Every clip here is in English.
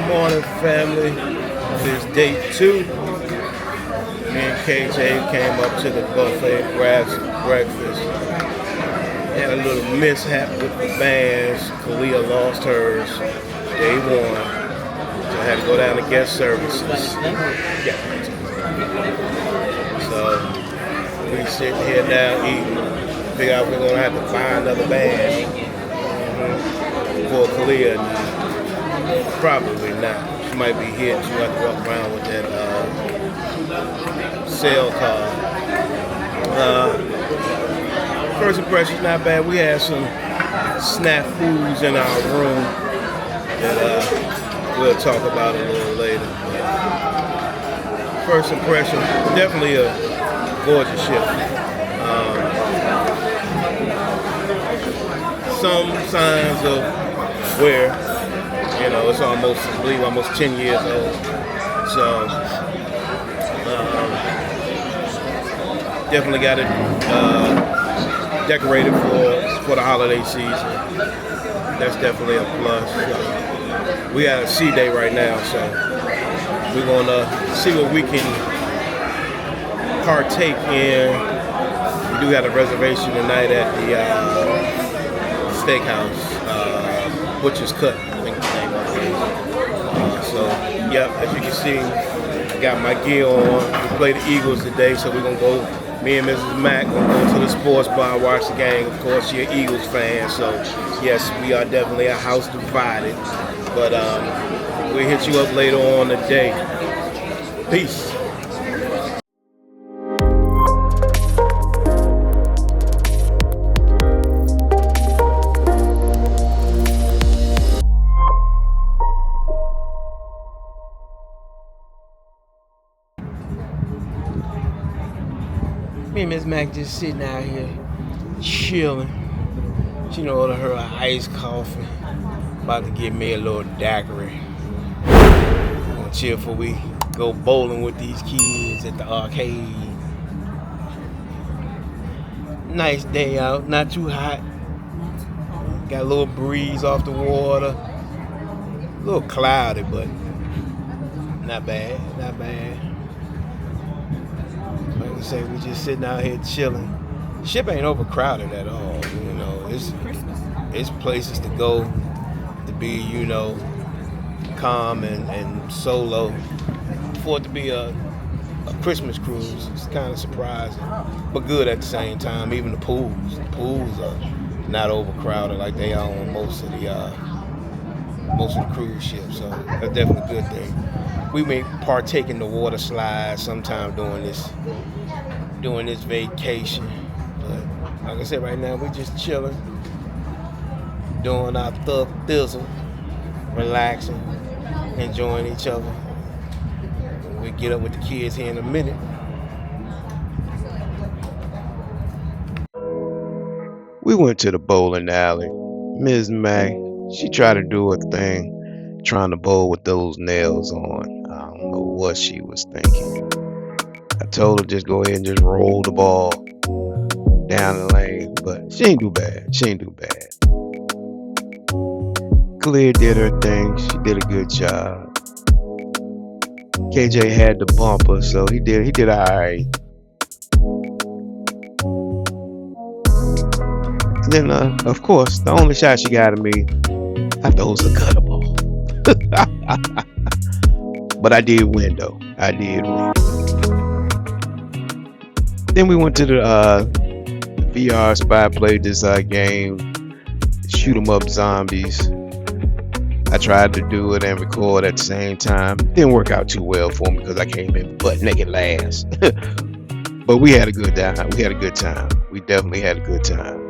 Morning, family. This is day 2. Me and 𝐾𝐨 came up to the buffet, grabbed some breakfast. Had a little mishap with the bands. 𝐬𝐿𝐫 lost hers day 1. So I had to go down to guest services. Yeah. So we sitting here now eating. Figure out we're gonna have to find another band for 𝐬𝐿𝐫 now. Probably not. She might be here. She might walk around with that cell card. First impression's not bad. We had some snafus in our room that we'll talk about a little later. First impression, definitely a gorgeous ship. Some signs of wear. You know, it's almost, I believe, almost 10 years old. So, definitely got it decorated for the holiday season. That's definitely a plus. We got a sea day right now, so we're gonna see what we can partake in. We do have a reservation tonight at the steakhouse, Butcher's Cut, I think the name of it. So, yep, as you can see, I got my gear on. We play the Eagles today, so we're gonna go. Me and Mrs. Mack gonna go to the sports bar and watch the game. Of course, you're an Eagles fan, so yes, we are definitely a house divided. But we'll hit you up later on today. Peace. Me and Miss Mack just sitting out here, chilling. She done ordered her an iced coffee. About to get me a little daiquiri. Gonna chill before we go bowling with these kids at the arcade. Nice day out, not too hot. Got a little breeze off the water. A little cloudy, but not bad, not bad. Like I say, we just sitting out here chilling. Ship ain't overcrowded at all, you know. It's places to go to be, you know, calm and solo. For it to be a Christmas cruise, it's kind of surprising, but good at the same time. Even the pools are not overcrowded like they are on most of the cruise ships. So that's definitely a good thing. We may partake in the water slides sometime during this vacation. But like I said, right now we're just chilling, doing our thizzle, relaxing, enjoying each other. We get up with the kids here in a minute. We went to the bowling alley. Ms. Mack, she tried to do her thing, trying to bowl with those nails on. I don't know what she was thinking. I told her just go ahead and just roll the ball down the lane, but she ain't do bad. 𝐬𝐿𝐫 did her thing. She did a good job. 𝐾𝐨 had the bumper, so he did all right. And then, of course, the only shot she got of me, I thought was a gutter ball. But I did win, though. I did win. Then we went to the VR spot, played this game, shoot 'em up zombies. I tried to do it and record at the same time. Didn't work out too well for me because I came in butt naked last. But we had a good time. We definitely had a good time.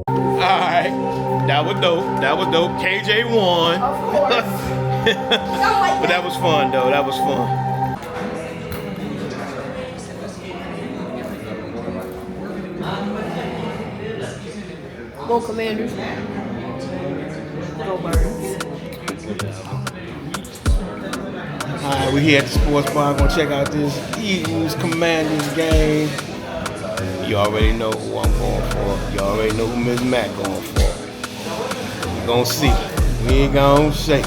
Alright, that was dope. 𝐾𝐨 won. But that was fun though. That was fun. Go Commanders. Go Birds. Alright, we here at the sports bar. Gonna check out this Eagles Commanders game. You already know who I'm going for. You already know who Ms. Mack going for. We're gonna see. We ain't gonna say.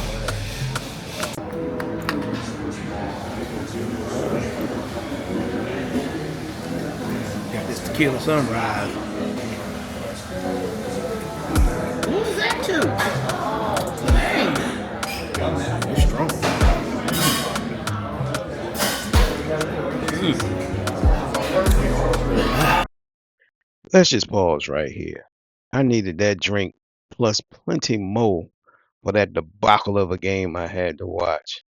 Got this tequila sunrise. Who's that to? It's strong. Let's just pause right here. I needed that drink plus plenty more for that debacle of a game I had to watch.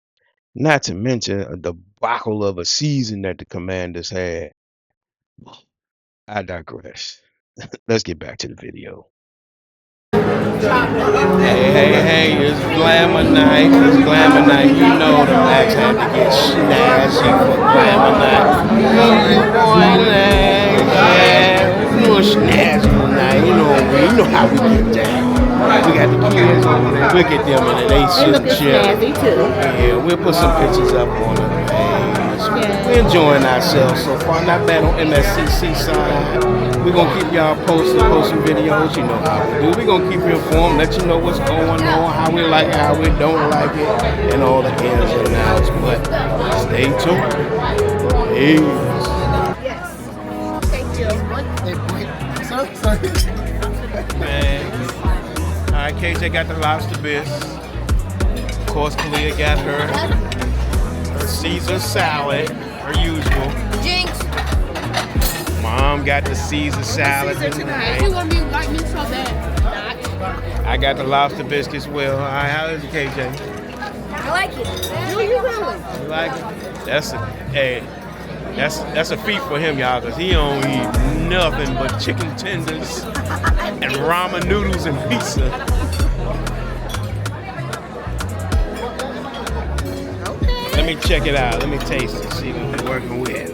Not to mention a debacle of a season that the Commanders had. I digress. Let's get back to the video. Hey, it's Glamor Night. It's Glamor Night. You know the Max had to get snazzy for Glamor Night. Boy, yeah, we doing snazzy tonight. You know how we get down. We got the kids over there. Look at them and they sit chill. Yeah, we'll put some pictures up on the page. We're enjoying ourselves so far. Not bad on MSC Seaside. We're going to keep y'all posting videos. You know how we do. We're going to keep you informed, let you know what's going on, how we like it, how we don't like it, and all the ins and outs. But stay tuned. Peace. Yes. Thank you. Man. All right, KJ got the lobster bits. Of course, Kalia got her Caesar salad, her usual. Jinx. Mom got the Caesar salad tonight. You want me to like me so bad? I got the lobster biscuits. Well, all right, how is it, KJ? I like it. Who you really? You like it? That's a feat for him, y'all, because he don't eat nothing but chicken tenders and ramen noodles and pizza. Okay. Let me check it out. Let me taste it. See what we're working with.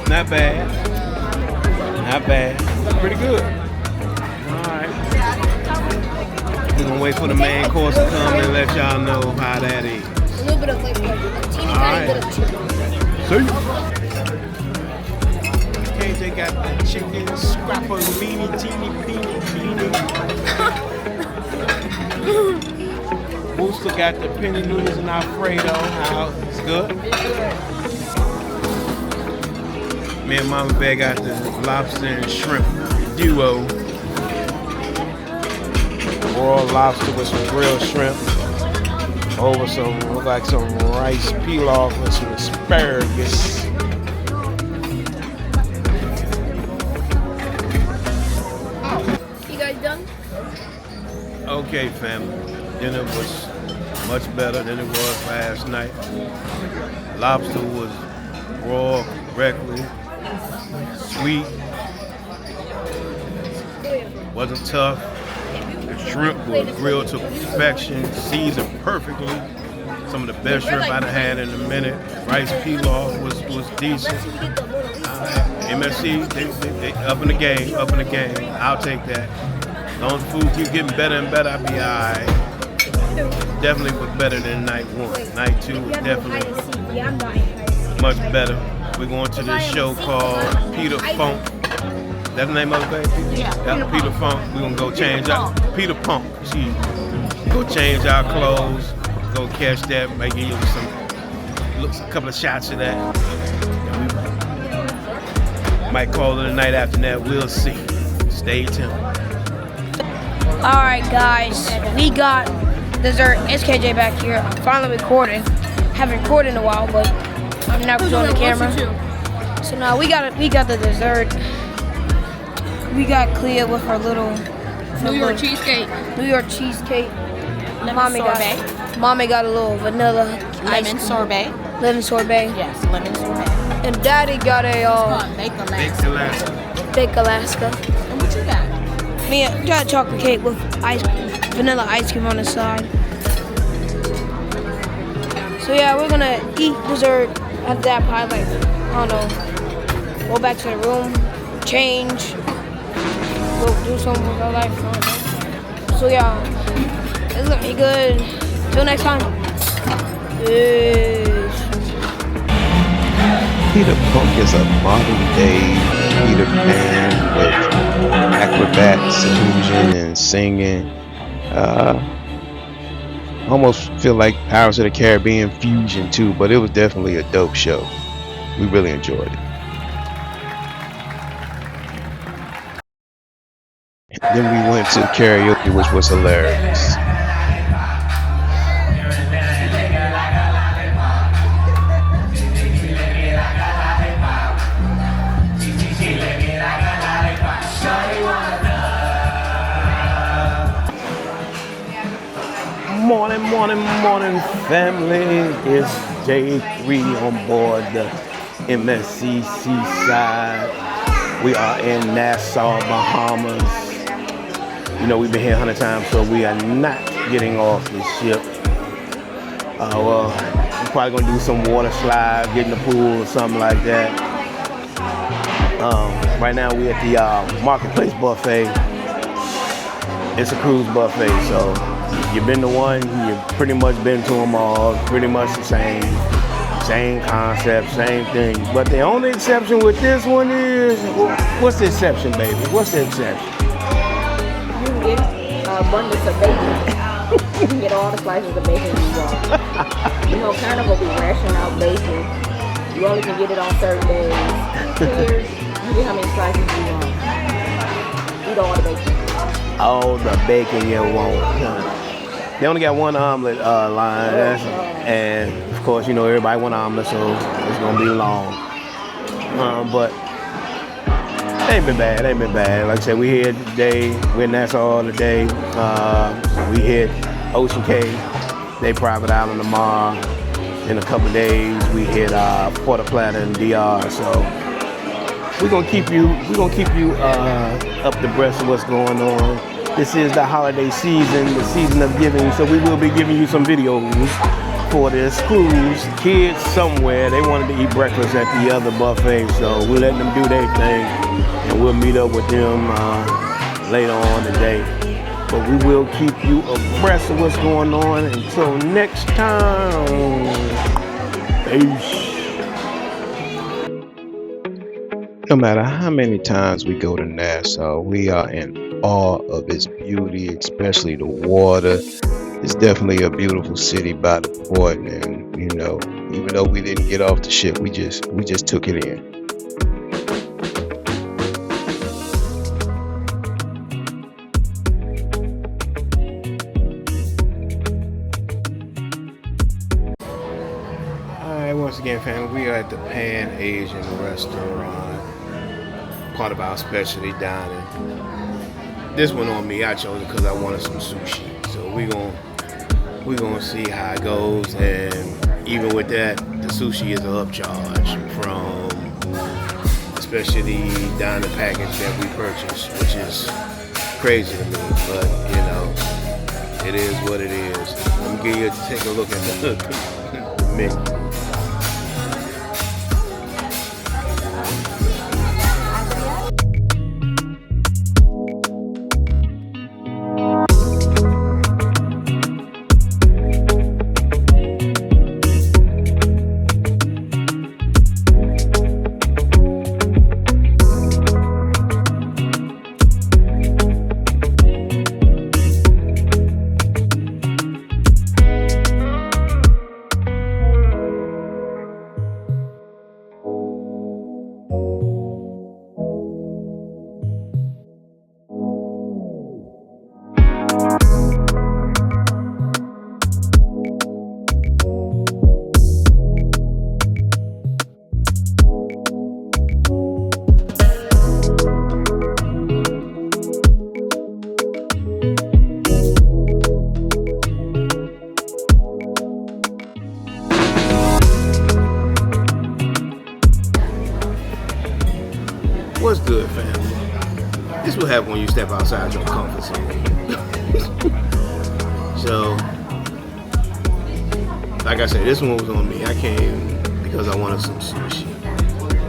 Not bad. Not bad. Pretty good. Alright. We're gonna wait for the main course to come and let y'all know how that is. A little bit of flavor. A teeny tiny bit of chicken. See? KJ got the chicken scrapper teeny beanie. Booster got the penny noodles and Alfredo. How it's good? It's good. Me and Mama Bear got the lobster and shrimp duo. Raw lobster with some grilled shrimp. Over some, look like some rice pilaf with some asparagus. You guys done? Okay, family. Dinner was much better than it was last night. Lobster was raw correctly. Sweet, wasn't tough. The shrimp was grilled to perfection, seasoned perfectly. Some of the best shrimp I've had in a minute. Rice pilaf was decent. MSC, they up in the game, I'll take that. As long as the food keeps getting better and better, I'll be alright. Definitely was better than night one. Night two was definitely much better. We're going to this show called Peter Funk. That's the name of the baby? Yeah. Peter Funk. We're going to go change our... Peter Punk. Go change our clothes. Go catch that. Maybe give you a couple of shots of that. Might call it a night after that. We'll see. Stay tuned. Alright guys, we got dessert. It's KJ back here. I'm finally recording. Haven't recorded in a while, but I'm now on the camera. So now we got the dessert. We got Clea with her little New York cheesecake. New York cheesecake. Lemon sorbet. Mommy got a little vanilla Lemon sorbet. Lemon sorbet. Yes, lemon sorbet. And Daddy got a Baked Alaska. baked Alaska. And what you got? Me got a chocolate cake with vanilla ice cream on the side. So yeah, we're gonna eat dessert at that pie, like, I don't know, go back to the room, change, go do something with our life. So yeah, it's gonna be good. Till next time. Peace. Peter Punk is a modern day Peter Pan with acrobats, illusion, and singing. Almost feel like Pirates of the Caribbean fusion too, but it was definitely a dope show. We really enjoyed it. And then we went to karaoke, which was hilarious. Morning, family. It's J3 on board the MSC Seaside. We are in Nassau, Bahamas. You know, we've been here 100 times, so we are not getting off the ship. Well, we're probably gonna do some water slide, get in the pool or something like that. Right now we're at the Marketplace Buffet. It's a cruise buffet, so you've been to one, you've pretty much been to them all, pretty much the same concept, same thing. But the only exception with this one is, what's the exception, baby? What's the exception? You can get abundance of bacon. You can get all the slices of bacon you want. You know, Carnival be rationing out bacon. You only can get it on certain days. Here, you get how many slices you want. Eat all the bacon. All the bacon you want. They only got one omelet line, and of course, you know, everybody want omelet, so it's gonna be long. But it ain't been bad. Like I said, we here today. We're in Nassau today. We hit 𝐬𝐮𝐿, they private island tomorrow. In a couple days, we hit Puerto Plata and DR. So we're gonna keep you up to breast of what's going on. This is the holiday season, the season of giving, so we will be giving you some videos for this cruise. Kids somewhere, they wanted to eat breakfast at the other buffet, so we're letting them do their thing, and we'll meet up with them later on today. But we will keep you abreast of what's going on until next time. Peace. No matter how many times we go to Nassau, we are in awe of its beauty, especially the water. It's definitely a beautiful city by the port, and you know, even though we didn't get off the ship, we just took it in. Alright, once again, family, we are at the Pan Asian restaurant, part of our specialty dining. This one on me, I chose it because I wanted some sushi. So we gonna see how it goes, and even with that, the sushi is an upcharge from the specialty dining package that we purchased, which is crazy to me, but you know, it is what it is. Let me take a look at the menu. What's good, family? This will happen when you step outside your comfort zone. So, like I said, this one was on me. I came because I wanted some sushi.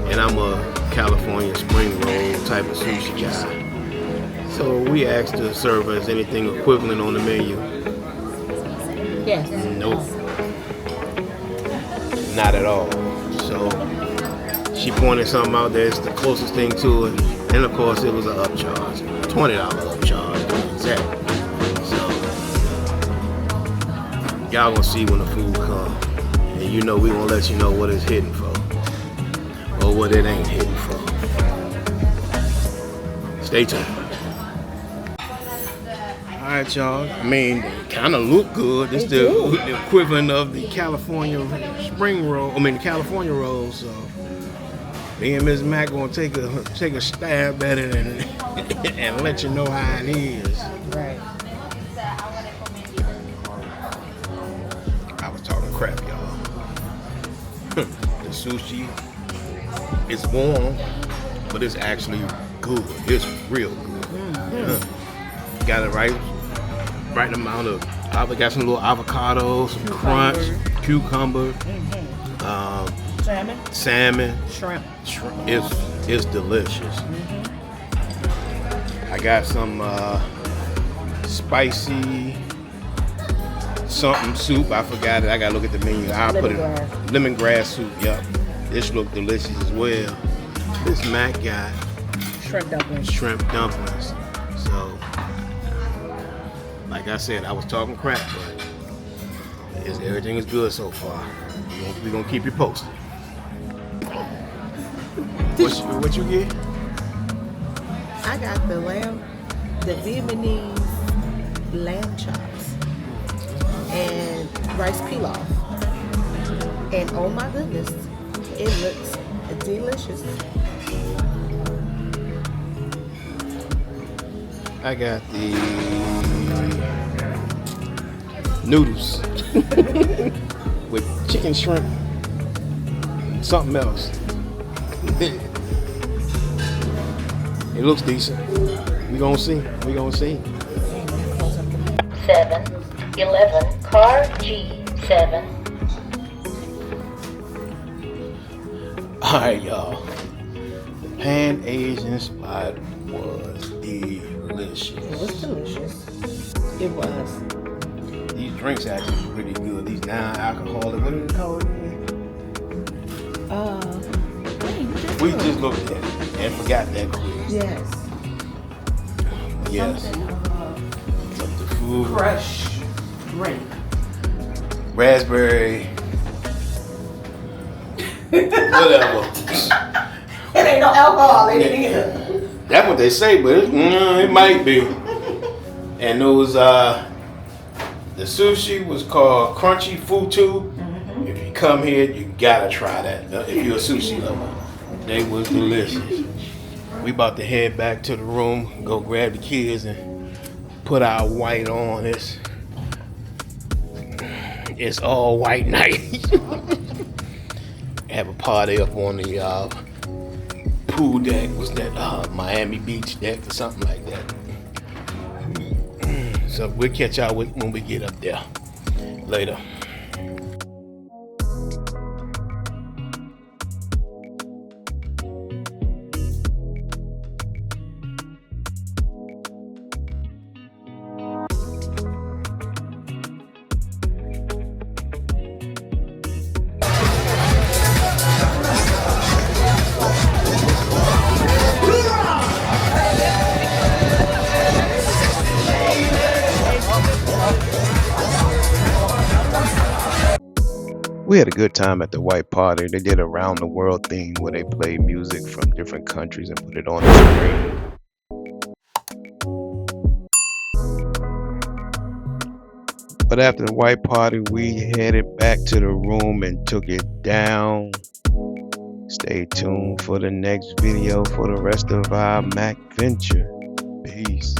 And I'm a California spring roll type of sushi guy. So we asked the server, is anything equivalent on the menu? Yes. Nope. Not at all. So she pointed something out there. It's the closest thing to it. And of course, it was an upcharge, $20 upcharge. Exactly. So y'all gonna see when the food comes, and you know we gonna let you know what it's hitting for, or what it ain't hitting for. Stay tuned. All right, y'all. I mean, they kind of look good. It's the equivalent of the California spring roll. I mean, the California roll. So, me and Ms. Mack gonna take a stab at it and let you know how it is. Right. I was talking crap, y'all. The sushi is warm, but it's actually good. It's real good. Got it right amount of. I got some little avocado, some crunch, cucumber, salmon, Shrimp. It's delicious. I got some spicy something soup. I forgot it. I gotta look at the menu. I'll put it. Lemongrass soup. Yep. This look delicious as well. This Mac got shrimp dumplings. So, like I said, I was talking crap, but everything is good so far. We're gonna keep you posted. What you get? I got the Vietnamese lamb chops and rice pilaf. And oh my goodness, it looks delicious. I got the noodles with chicken, shrimp, something else. It looks decent. We gonna see. 7-11 car G7. All right, y'all. The Pan Asian spot was delicious. It was delicious. It was. These drinks actually pretty good. These non-alcoholic. What do they call it? We just looked at it and forgot that quick. Yes. Yes. Something food. Fresh drink. Raspberry. Whatever. It ain't no alcohol in it either. That's what they say, but it might be. And those the sushi was called Crunchy Futu. If you come here, you gotta try that. If you're a sushi lover, they was delicious. We about to head back to the room, go grab the kids and put our white on. It's all white night. Have a party up on the pool deck. Was that Miami Beach deck or something like that? So we'll catch y'all when we get up there. Later. We had a good time at the white party. They did a round the world thing where they played music from different countries and put it on the screen. But after the white party, we headed back to the room and took it down. Stay tuned for the next video for the rest of our Mack venture. Peace.